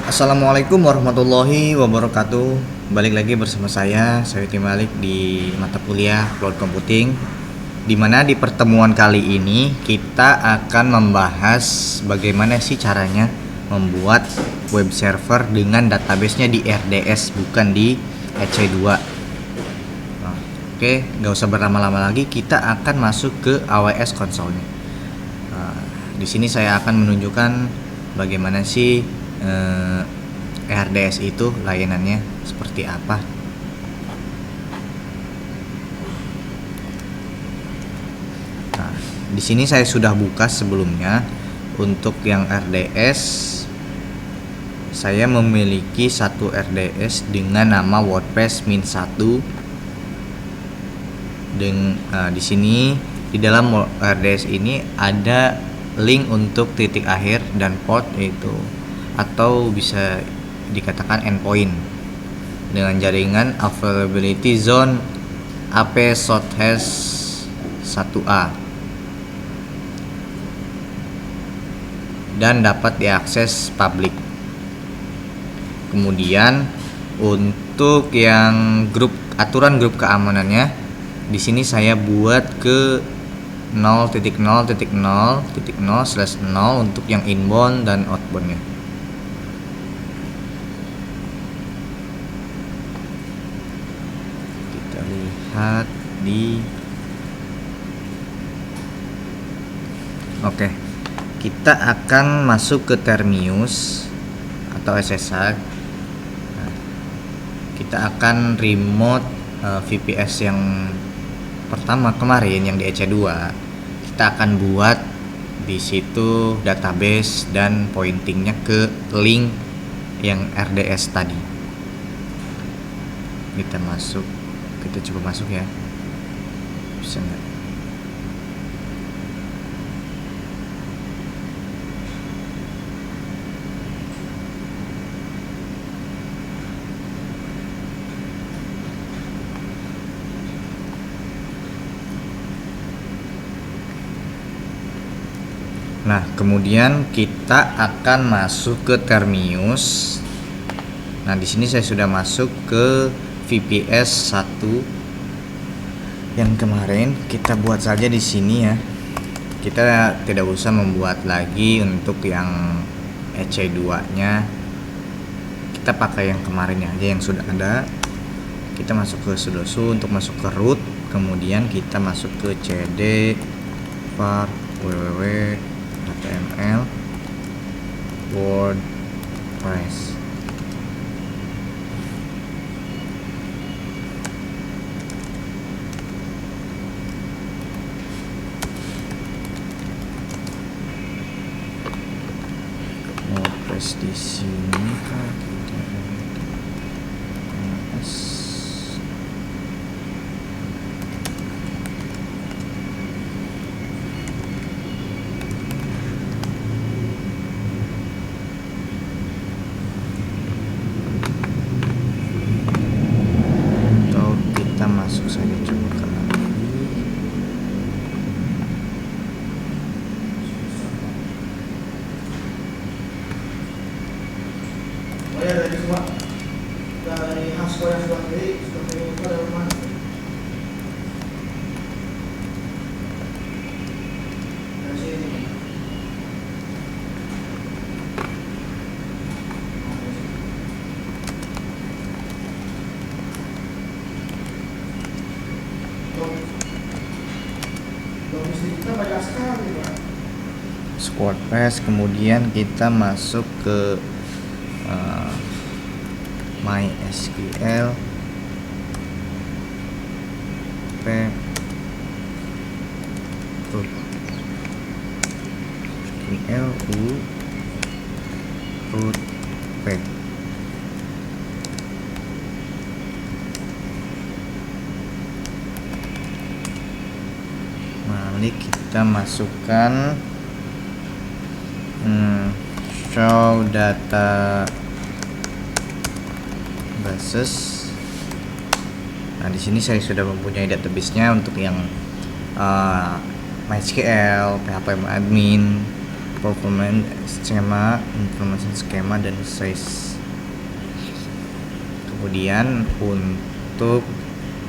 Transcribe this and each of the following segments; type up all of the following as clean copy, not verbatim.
Assalamualaikum warahmatullahi wabarakatuh. Balik lagi bersama saya Sayuti Malik di mata kuliah Cloud Computing. Dimana di pertemuan kali ini kita akan membahas bagaimana sih caranya membuat web server dengan database-nya di RDS bukan di EC2. Nah, oke, nggak usah berlama-lama lagi, kita akan masuk ke AWS console-nya. Di sini saya akan menunjukkan bagaimana sih RDS itu layanannya seperti apa. Nah, di sini saya sudah buka sebelumnya. Untuk yang RDS, saya memiliki satu RDS dengan nama WordPress min1. Di sini di dalam RDS ini ada link untuk titik akhir dan port, yaitu atau bisa dikatakan endpoint dengan jaringan availability zone AP shorthash 1A dan dapat diakses publik. Kemudian untuk yang aturan grup keamanannya, di sini saya buat ke 0.0.0.0/0 untuk yang inbound dan outboundnya. Kita lihat di Oke, kita akan masuk ke Termius atau SSH. Nah, kita akan remote VPS yang pertama kemarin yang di EC2. Kita akan buat di situ database dan pointingnya ke link yang RDS tadi. Kita coba masuk ya. Bisa nggak? Nah, kemudian kita akan masuk ke Termius. Nah, di sini saya sudah masuk ke VPS 1 yang kemarin. Kita buat saja di sini ya. Kita tidak usah membuat lagi untuk yang EC2-nya. Kita pakai yang kemarin aja yang sudah ada. Kita masuk ke sudosu untuk masuk ke root, kemudian kita masuk ke cd var www.html WordPress. WordPress di sini kan masuk saja coba ke dari Hasko yang sudah beli itu dari mana? Dari sini. Kita banyak sekali, Pak. WordPress, kemudian kita masuk ke MySQL root p. Mari kita masukkan show data bases. Nah, di sini saya sudah mempunyai database-nya untuk yang MySQL, PHP admin, performance skema, information skema, dan size. Kemudian untuk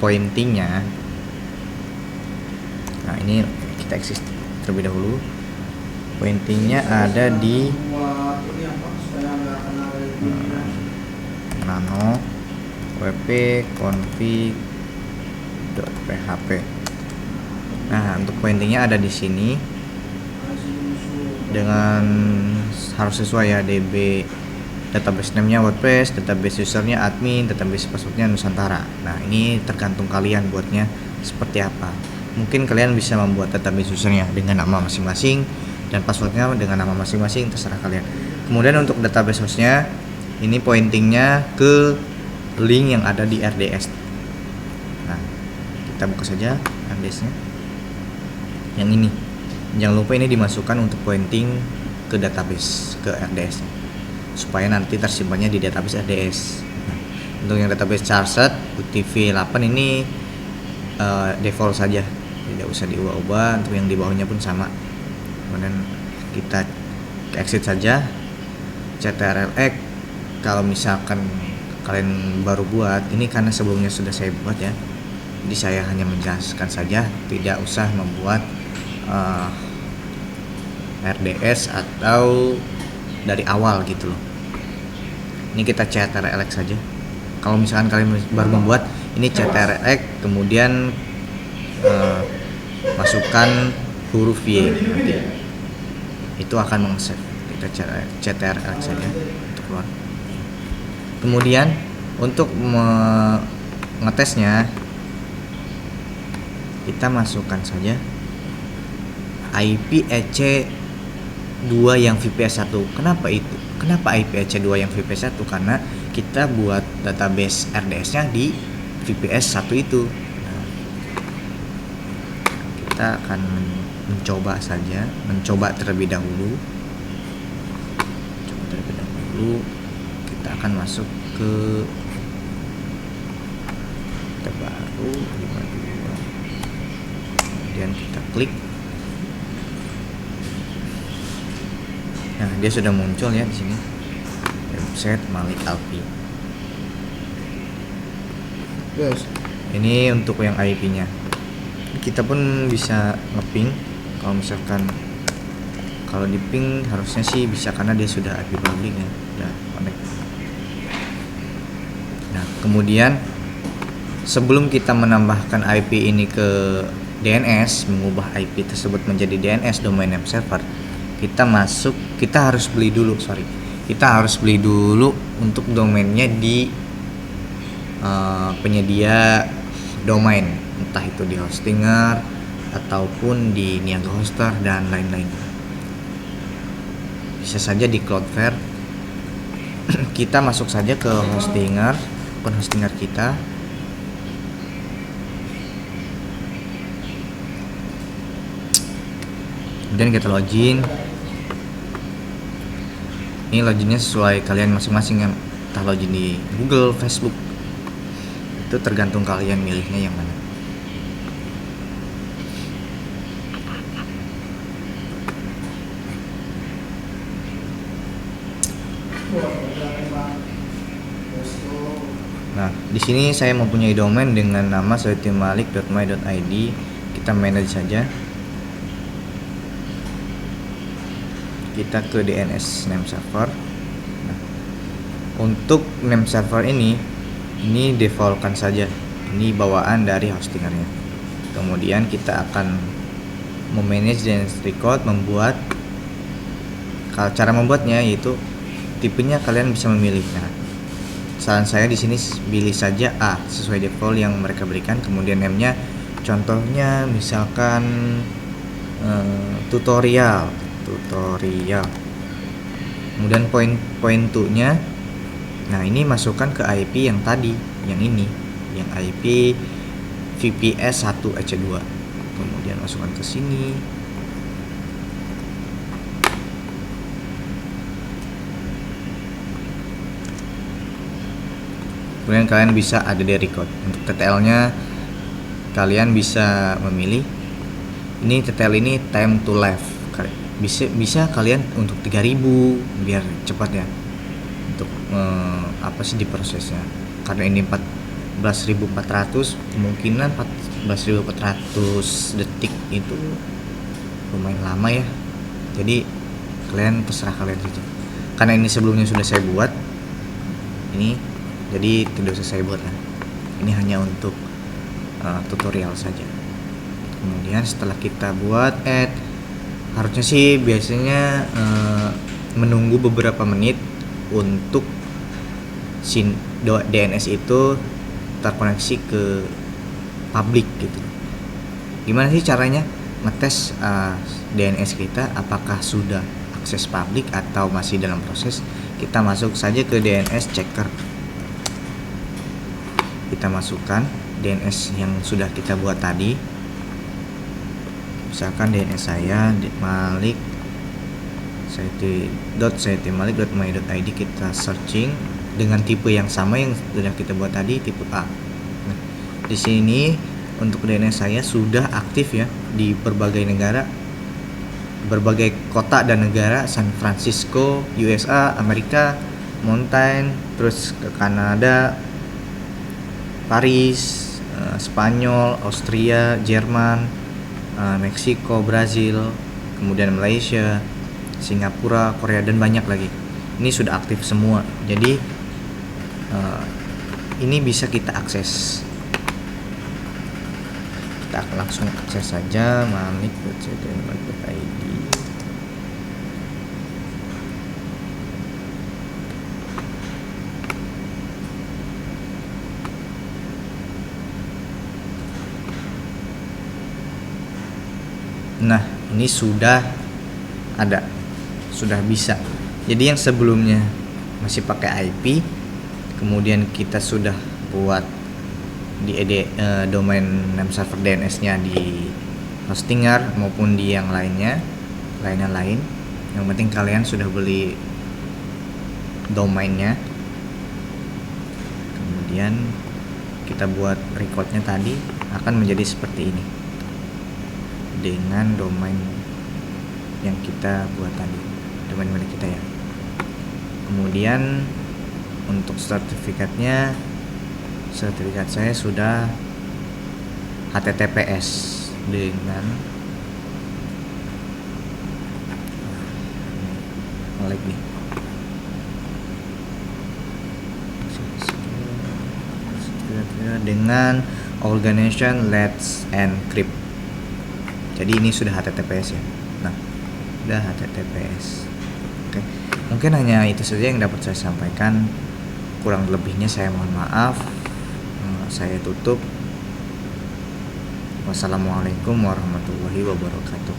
pointingnya, nah ini kita eksis terlebih dahulu. Pointingnya ada di Buat ini apa supaya nggak kena dari nano wp config.php. Nah, untuk pointingnya ada di sini dengan harus sesuai ya, DB database name-nya WordPress, database usernya admin, database passwordnya Nusantara. Nah, ini tergantung kalian buatnya seperti apa. Mungkin kalian bisa membuat database usernya dengan nama masing-masing dan passwordnya dengan nama masing-masing, terserah kalian. Kemudian untuk database hostnya, ini pointingnya ke link yang ada di RDS. Nah, kita buka saja RDS-nya. Yang ini, jangan lupa ini dimasukkan untuk pointing ke database, ke RDS, supaya nanti tersimpannya di database RDS. Nah, untuk yang database charset UTF-8 ini default saja, tidak usah diubah-ubah. Untuk yang di bawahnya pun sama. Kemudian kita exit saja. CTRL-X kalau misalkan kalian baru buat ini, karena sebelumnya sudah saya buat ya, jadi saya hanya menjelaskan saja, tidak usah membuat RDS atau dari awal gitu loh. Ini kita CTRL-X saja. Kalau misalkan kalian baru membuat, ini CTRL-X kemudian masukkan huruf Y nanti. Itu akan meng-save. Kita CTRL saja untuk keluar. Kemudian untuk ngetesnya, kita masukkan saja IP EC2 yang VPS 1. Kenapa itu? Kenapa IP EC2 yang VPS 1? Karena kita buat database RDS-nya di VPS 1 itu. Nah, kita akan mencoba terlebih dahulu. Kita akan masuk ke tab baru 52. Kemudian kita klik. Nah, dia sudah muncul ya di sini. Website Malik Alfi. Yes. Ini untuk yang IP-nya. Kita pun bisa ngeping. Kalau misalkan kalau di ping harusnya sih bisa, karena dia sudah IP public ya, udah connect. Nah, kemudian sebelum kita menambahkan IP ini ke DNS, mengubah IP tersebut menjadi DNS domain name server, kita harus beli dulu untuk domainnya di penyedia domain, entah itu di Hostinger ataupun di Niaga Hoster dan lain-lain. Bisa saja di Cloudflare. Kita masuk saja ke Hostinger, akun Hostinger kita. Kemudian kita login. Ini loginnya sesuai kalian masing-masing ya. Entah login di Google, Facebook, itu tergantung kalian milihnya yang mana. Nah, di sini saya mempunyai domain dengan nama sawitimalik.my.id. Kita manage saja. Kita ke DNS name server. Nah, untuk name server ini defaultkan saja. Ini bawaan dari Hostingernya. Kemudian kita akan memanage DNS record, membuat. Cara membuatnya yaitu tipenya kalian bisa memilih. Nah, saran saya di sini pilih saja A sesuai default yang mereka berikan. Kemudian name-nya, contohnya misalkan tutorial. Kemudian point to-nya. Nah, ini masukkan ke IP yang tadi, yang ini, yang IP VPS 1 EC2. Kemudian masukkan ke sini. Kemudian kalian bisa ada di record. Untuk TTL-nya kalian bisa memilih. Ini TTL ini time to live. bisa kalian untuk 3.000 biar cepat ya untuk diprosesnya, karena ini 14.400, kemungkinan 14.400 detik itu lumayan lama ya. Jadi kalian terserah kalian saja, karena ini sebelumnya sudah saya buat ini, jadi tidak usah saya buat lah. Ini hanya untuk tutorial saja. Kemudian setelah kita buat harusnya sih biasanya menunggu beberapa menit untuk DNS itu terkoneksi ke publik gitu. Gimana sih caranya ngetes DNS kita apakah sudah akses publik atau masih dalam proses? Kita masuk saja ke DNS checker. Kita masukkan DNS yang sudah kita buat tadi. Misalkan DNS saya Malik saytimalik.my.id, kita searching dengan tipe yang sama yang sudah kita buat tadi, tipe A. Nah, di sini untuk DNS saya sudah aktif ya di berbagai negara, berbagai kota dan negara, San Francisco, USA, Amerika, Mountain, terus ke Kanada, Paris, Spanyol, Austria, Jerman, Meksiko, Brazil, kemudian Malaysia, Singapura, Korea, dan banyak lagi. Ini sudah aktif semua. Jadi ini bisa kita akses. Kita langsung akses saja malik.saytimalik.id. Nah, ini sudah ada, sudah bisa. Jadi yang sebelumnya masih pakai IP, kemudian kita sudah buat di domain name server DNS-nya di Hostinger maupun di yang lainnya, lain. Yang penting kalian sudah beli domainnya. Kemudian kita buat recordnya tadi akan menjadi seperti ini dengan domain yang kita buat tadi, domain milik kita ya. Kemudian untuk sertifikat saya sudah HTTPS dengan Malik nih. Dengan organization Let's Encrypt. Jadi ini sudah HTTPS ya. Nah, udah HTTPS. Oke. Mungkin hanya itu saja yang dapat saya sampaikan. Kurang lebihnya saya mohon maaf. Saya tutup. Wassalamualaikum warahmatullahi wabarakatuh.